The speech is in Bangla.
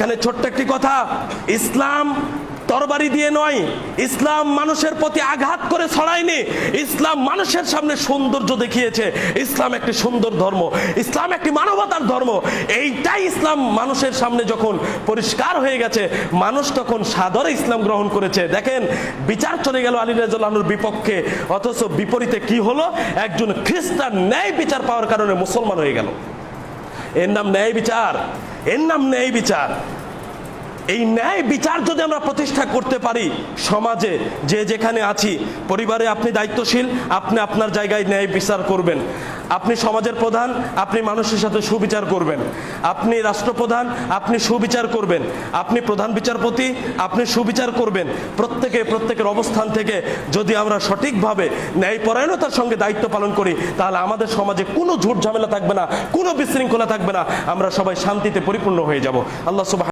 এখানে ছোট্ট একটি কথা, ইসলাম তরবারি দিয়ে নয়, ইসলাম মানুষের প্রতি আঘাত করে ছড়ায়নি, ইসলাম মানুষের সামনে সৌন্দর্য দেখিয়েছে। ইসলাম একটি সুন্দর ধর্ম, ইসলাম একটি মানবতার ধর্ম। এইটাই ইসলাম মানুষের সামনে যখন পরিষ্কার হয়ে গেছে, মানুষ তখন সাদরে ইসলাম গ্রহণ করেছে। দেখেন, বিচার চলে গেল আলী রাদিয়াল্লাহু আনহুর বিপক্ষে, অথচ বিপরীতে কি হলো? একজন খ্রিস্টান ন্যায় বিচার পাওয়ার কারণে মুসলমান হয়ে গেল। এর নাম ন্যায় বিচার, এর নাম ন্যায় বিচার। এই ন্যায় বিচার যদি আমরা প্রতিষ্ঠা করতে পারি সমাজে, যে যেখানে আছি, পরিবারে আপনি দায়িত্বশীল, আপনি আপনার জায়গায় ন্যায় বিচার করবেন। আপনি সমাজের প্রধান, আপনি মানুষের সাথে সুবিচার করবেন। আপনি রাষ্ট্রপ্রধান, আপনি সুবিচার করবেন। আপনি প্রধান বিচারপতি, আপনি সুবিচার করবেন। প্রত্যেকের অবস্থান থেকে যদি আমরা সঠিকভাবে ন্যায়পরায়ণতার সঙ্গে দায়িত্ব পালন করি, তাহলে আমাদের সমাজে কোনো ঝুট ঝামেলা থাকবে না, কোনো বিশৃঙ্খলা থাকবে না, আমরা সবাই শান্তিতে পরিপূর্ণ হয়ে যাব। আল্লাহ সুবহানাহু